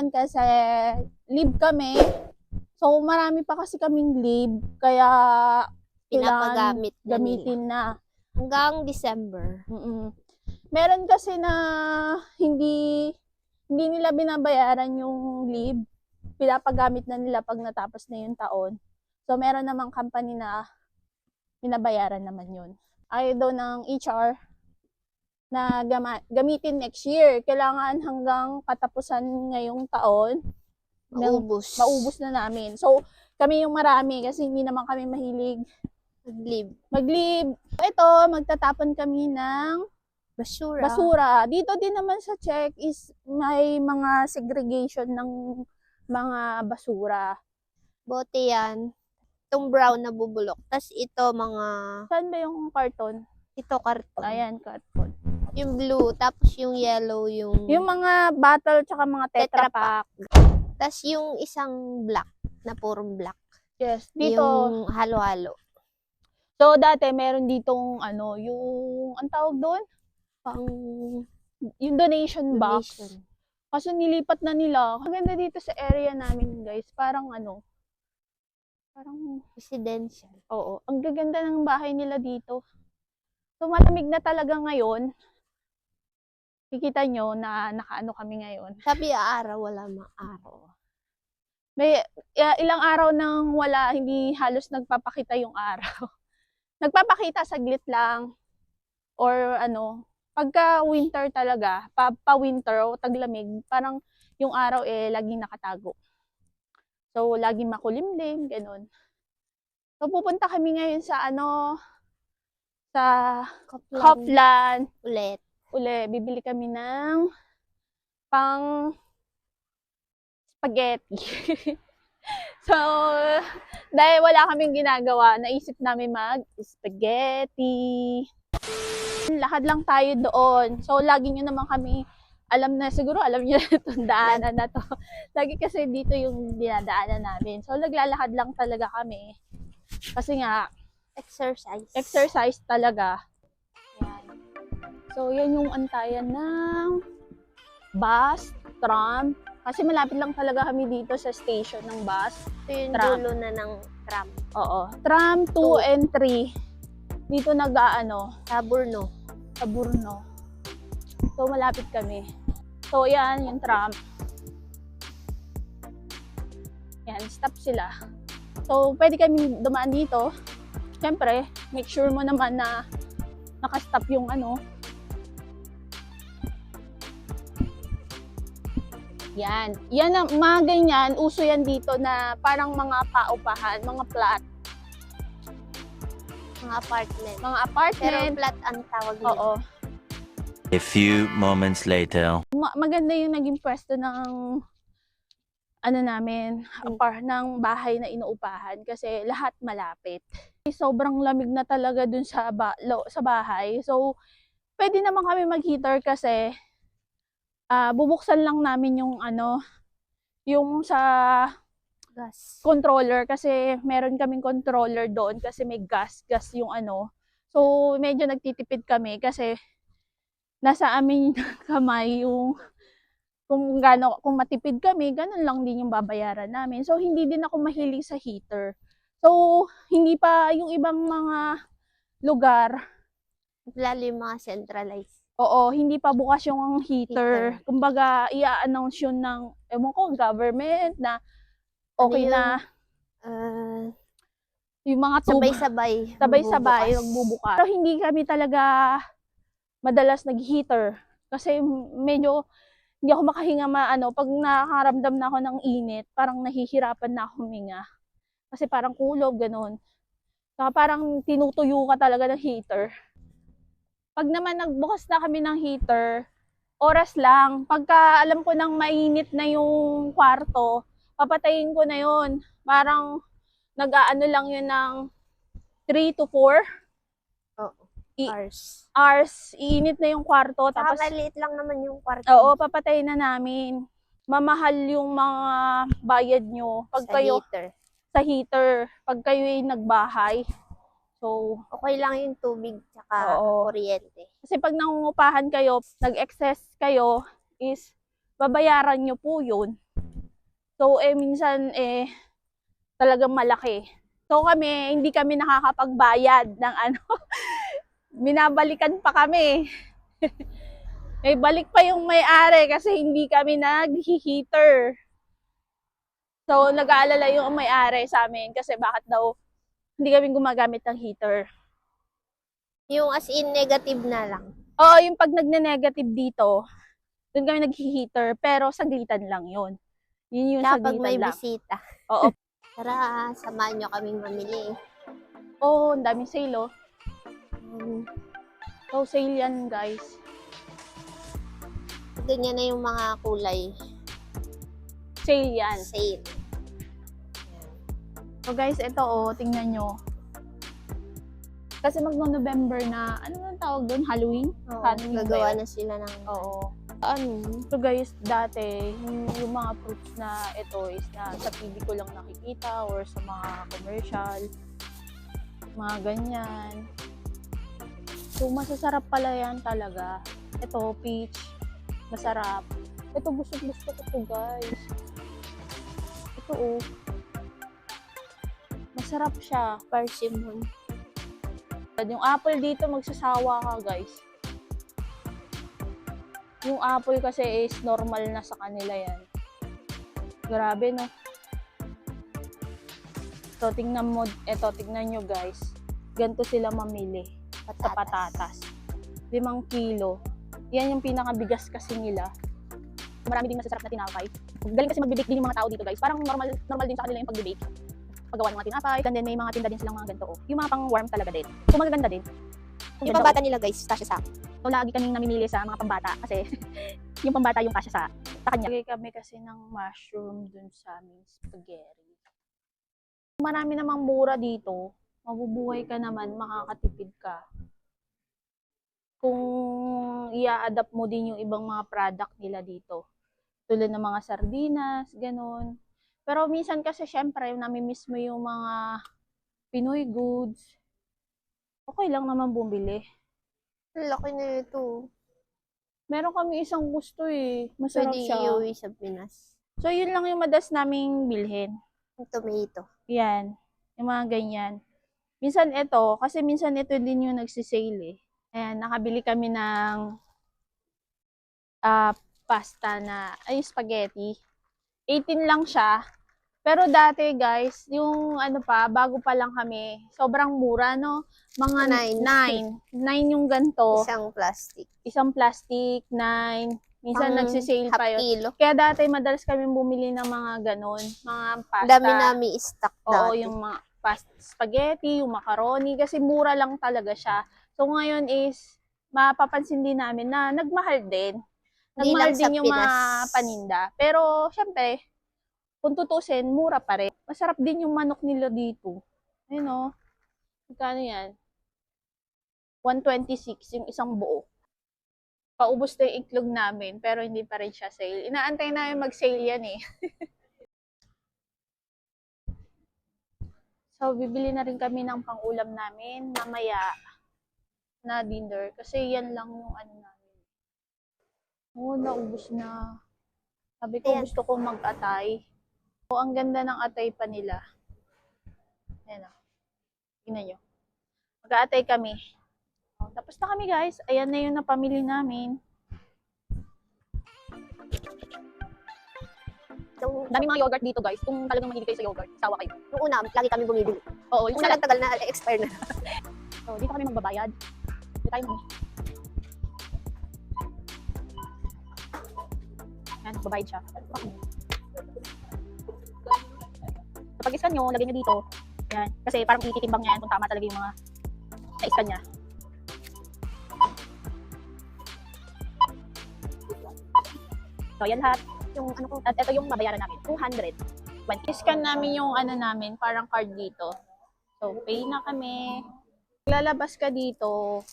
ngayon kasi leave kami. So, marami pa kasi kaming leave. Kaya, kailangan Pinapagamit na nila. gamitin na. Hanggang December. Meron kasi na hindi nila binabayaran yung leave. Pinapagamit na nila pag natapos na yung taon. So, meron namang company na binabayaran naman yun. Ayaw daw ng HR na gamitin next year. Kailangan hanggang katapusan ngayong taon, maubos na namin. So, kami yung marami kasi hindi naman kami mahilig mag-leave. Ito, magtatapon kami ng basura. Dito din naman sa Czech is may mga segregation ng mga basura. Bote yan. Itong brown na bubulok. Tapos ito mga... Saan ba yung karton? Ito karton. Ayan, karton. Yung blue. Tapos yung yellow yung... Yung mga bottle tsaka mga Tetra Pak. Tapos yung isang black na purong black. Yes, dito. Yung halo-halo. So, dati meron ditong ano, yung, ang tawag doon? Yung donation box. Kaso nilipat na nila. Maganda dito sa area namin, guys. Parang ano, parang residential. Oo. Ang gaganda ng bahay nila dito. So, malamig na talaga ngayon. Kikita nyo na nakaano kami ngayon. Sabi araw, wala mang araw. May ilang araw nang wala, hindi halos nagpapakita yung araw. Nagpapakita saglit lang. Or ano, pagka winter talaga, pa-winter o taglamig, parang yung araw laging nakatago. So, laging makulimlim, ganun. So, pupunta kami ngayon sa ano, sa Kaufland. Uli, bibili kami ng pang spaghetti. So, dahil wala kaming ginagawa, naisip namin mag-spaghetti. Lakad lang tayo doon. So, lagi nyo naman kami, alam nyo na itong daanan na to. Lagi kasi dito yung dinadaanan namin. So, naglalakad lang talaga kami. Kasi nga, exercise talaga. Yan. So, yan yung antayan ng bus, tram. Kasi malapit lang talaga kami dito sa station ng bus. Ito yung dulo na ng tram. Oo. Tram 2 and 3. Dito nag-aano. Taburno. So, malapit kami. So, yan yung tram. Yan, stop sila. So, pwede kami dumaan dito. Siyempre, make sure mo naman na nakastop yung ano. Yan. Yan ang mga ganyan. Uso yan dito na parang mga paupahan, mga flat. Mga apartment. Pero flat ang tawag nila. Oo. A few moments later. Maganda yung naging pwesto ng ano namin, ng bahay na inuupahan kasi lahat malapit. Sobrang lamig na talaga dun sa bahay. So, pwede naman kami mag-heater kasi bubuksan lang namin yung ano, yung sa gas controller kasi meron kaming controller doon kasi may gas yung ano. So, medyo nagtitipid kami kasi nasa amin kamay yung kung matipid kami, ganun lang din yung babayaran namin. So, hindi din ako mahilig sa heater. So, hindi pa yung ibang mga lugar. Lalo yung mga centralized. Oo, hindi pa bukas yung heater. Kumbaga, i-announce yun ng, ewan ko, government na okay na. Yung mga sabay-sabay magbubukas. Pero hindi kami talaga madalas nag-heater. Kasi medyo hindi ako makahinga pag nakaramdam na ako ng init, parang nahihirapan na ako huminga. Kasi parang kulob, ganun. Saka parang tinutuyo ka talaga ng heater. Pag naman nagbukas na kami ng heater, oras lang. Pagka alam ko nang mainit na yung kwarto, papatayin ko na yun. Parang nag-aano lang yun ng 3 to 4 hours. Iinit na yung kwarto. Tapos maliit lang naman yung kwarto. Oo, papatayin na namin. Mamahal yung mga bayad nyo pag sa heater. Pag kayo ay nagbahay. So, okay lang yung tubig tsaka kuryente. Kasi pag nangungupahan kayo, nag-excess kayo, is babayaran nyo po yun. So, minsan, talagang malaki. So, hindi kami nakakapagbayad ng ano, binabalikan pa kami. May balik pa yung may-ari kasi hindi kami nag-heater. So, nag-aalala yung may-ari sa amin kasi bakit daw hindi kami gumagamit ng heater. Yung as in negative na lang. Oo, yung pag nagne-negative dito, doon kami nag-heater, pero saglitan lang yun. Yun yung Kapag may saglitan lang. bisita. Oo. Tara, samahan nyo kaming mamili. Oo, ang daming sale, oh. Um, So, sale yan, guys. ganyan na yung mga kulay. Sale yan. Sale. So, guys, ito, oh, tingnan nyo. Kasi magno-November na, ano nang tawag doon? Halloween? Oo, Halloween ba gagawa yun? na sila ng Oo. ano. So, guys, dati, yung mga fruits na ito is na sa TV ko lang nakikita or sa mga commercial. Mga ganyan. So, masasarap pala yan talaga. Ito, peach. Masarap. Ito, gusto ko to, guys. Ito, oh. Masarap siya. Persimmon. Yung apple dito, magsasawa ka, guys. Yung apple kasi is normal na sa kanila yan. Grabe, no? So, tingnan mo, tingnan nyo, guys. Ganito sila mamili sa patatas. 5 kilo. Yan yung pinakabigas kasi nila. Marami din masasarap na tinapay. Galing kasi mag-bake din yung mga tao dito, guys. Parang normal din sa kanila yung pag-bake. Paggawa ng mga tinapay. And then may mga tinda din silang mga ganito. Oh. Yung mga pang-warm talaga din. So, magaganda din. Yung pambata nila guys, kasya sa akin. So, lagi kaming namimili sa mga pambata kasi yung pambata yung kasya sa kanya. Lagay kami kasi ng mushroom dun sa aming spaghetti. Marami namang mura dito. Mabubuhay ka naman, makakatipid ka. Kung i-adapt mo din yung ibang mga product nila dito. Tulad ng mga sardinas, ganun. Pero minsan kasi syempre, namimiss mo yung mga Pinoy goods. Okay lang naman bumili. Laki na ito. Meron kami isang gusto eh. Masarap Pwede siya. iuwi sa Pinas. So, yun lang yung madalas naming bilhin. Yung tomato. Yan. Yung mga ganyan. Minsan ito, kasi minsan ito din yung nagsisale eh. Ayan, nakabili kami ng pasta na, spaghetti. 18 lang siya. Pero dati guys, yung bago pa lang kami, sobrang mura, no? Mga 9. 9 yung ganto. Isang plastic. Isang plastic, 9. Minsan nagsisale half pa yun. kilo. Kaya dati madalas kami bumili ng mga ganon, mga pasta. Dami namin stock Oo, dati. yung mga spaghetti, yung macaroni, kasi mura lang talaga siya. So ngayon is, mapapansin din namin na nagmahal din. Hindi Nagmahal lang sa din yung mga Pinas. paninda. Pero, syempre, kung tutusin, mura pa rin. Masarap din yung manok nila dito. Ayun o. Magkano yan? 126 yung isang buo. Paubos na yung itlog namin, pero hindi pa rin siya sale. Inaantay namin mag-sale yan eh. So, bibili na rin kami ng pang-ulam namin mamaya na dinner. Kasi yan lang yung namin. Oo, naubos na. Sabi ko, Ayan. gusto ko mag-atay. O, ang ganda ng atay pa nila. Ayan o. Tingnan nyo. Mag-aatay kami. O, tapos na kami guys. Ayan na yung napamili namin. Dami mga yogurt dito guys. Kung talagang mahilig kayo sa yogurt, sawa kayo. Nung una, lagi kami bumibili. Oo, yung Kung tagal na, expire na. So, dito kami magbabayad. Dito tayo mami. Yan, babayad siya. So, pag iskan nyo, lagay nyo dito. Yan. Kasi parang ititimbang niya yan kung tama talaga yung mga na-iskan niya. So, yan lahat. At ito yung babayaran namin. 220. Iskan namin yung namin, parang card dito. So, pay na kami. Lalabas ka dito,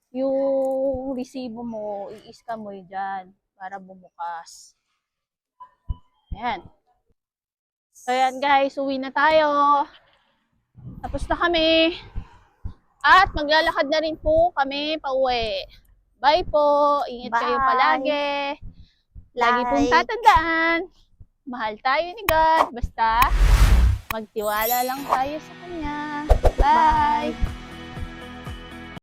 yung resibo mo, i-scan mo dyan para bumukas. Ayan. So, ayan guys, uwi na tayo. Tapos na kami. At maglalakad na rin po kami pauwi. Bye po. Ingat kayo Bye. palagi. Lagi pong tatandaan. Mahal tayo ni God. Basta, magtiwala lang tayo sa Kanya. Bye!